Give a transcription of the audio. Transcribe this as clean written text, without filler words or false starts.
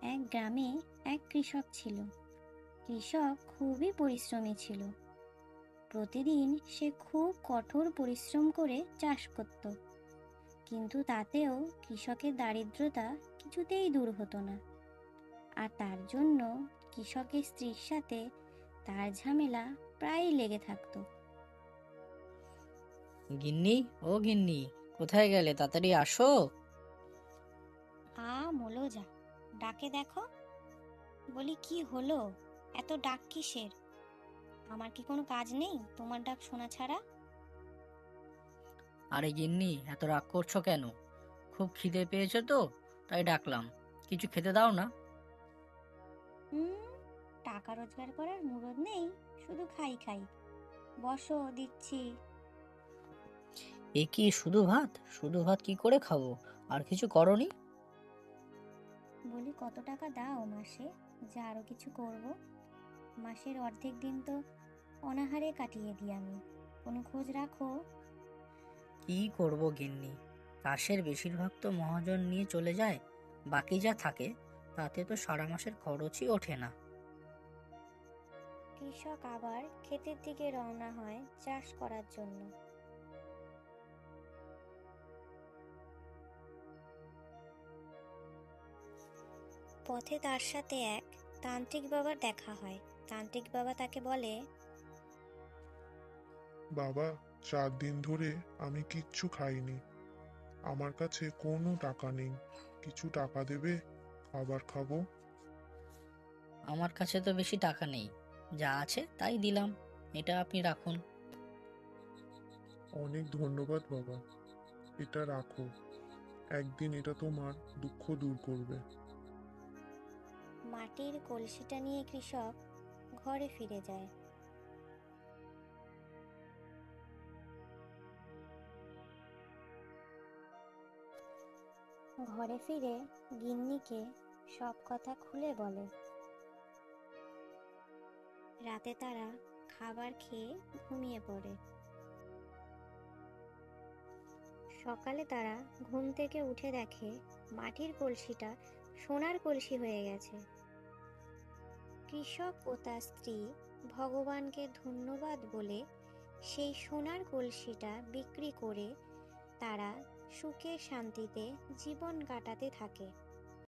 এক গ্রামে এক কৃষক ছিল। কৃষক খুবই পরিশ্রমী ছিল। প্রতিদিন সে খুব কঠোর পরিশ্রম করে চাষ করত, কিন্তু তাতেও কৃষকের দারিদ্রতা কিছুতেই দূর হতো না। আর তার জন্য কৃষকের স্ত্রীর সাথে তার ঝামেলা প্রায়ই লেগে থাকতো। গিন্নি, ও গিন্নি, কোথায় গেলে? তাড়াতাড়ি আসো। মোলো যা, ডাকে দেখো। বলি, কি হলো? এত ডাক কিসের? আমার কি কোনো কাজ নেই তোমার ডাক শোনা ছাড়া? আরে গিন্নি, এত রাগ করছো কেন? খুব খিদে পেয়েছো তো, তাই ডাকলাম। কিছু খেতে দাও না। হুম, টাকা রোজগার করার মুরদ নেই, শুধু খাই খাই। বসো, দিচ্ছি। এ কি, শুধু ভাত? শুধু ভাত কি করে খাবো? আর কিছু করনি? বলি, কত টাকা দাও মাসে, যে আরো কিছু করব? মাসের অর্ধেক দিন তো অনাহারে কাটিয়ে দিই আমি। কোনো খোঁজ রাখো? কি করব গিন্নি, চাষের বেশিরভাগ তো মহাজন নিয়ে চলে যায়। বাকি যা থাকে তাতে তো সারা মাসের খরচই ওঠে না। কৃষক আবার ক্ষেতের দিকে রওনা হয় চাষ করার জন্য। পথে তার সাথে এক তান্ত্রিক বাবার দেখা হয়। তান্ত্রিক বাবা তাকে বলে, বাবা, 4 দিন ধরে আমি কিচ্ছু খাইনি। আমার কাছে কোনো টাকা নেই। কিছু টাকা দেবে? খাবার খাবো। আমার কাছে তো বেশি টাকা নেই, যা আছে তাই দিলাম। এটা আপনি রাখুন। অনেক ধন্যবাদ বাবা, এটা রাখো। একদিন এটা তোমার দুঃখ দূর করবে। মাটির কলসিটা নিয়ে কৃষক ঘরে ফিরে যায়। ঘরে ফিরে গিন্নিকে সব কথা খুলে বলে। রাতে তারা খাবার খেয়ে ঘুমিয়ে পড়ে। সকালে তারা ঘুম থেকে উঠে দেখে মাটির কলসিটা সোনার কলসি হয়ে গেছে। কৃষক ও তার স্ত্রী ভগবানকে ধন্যবাদ বলে সেই সোনার কলসিটা বিক্রি করে তারা সুখে শান্তিতে জীবন কাটাতে থাকে।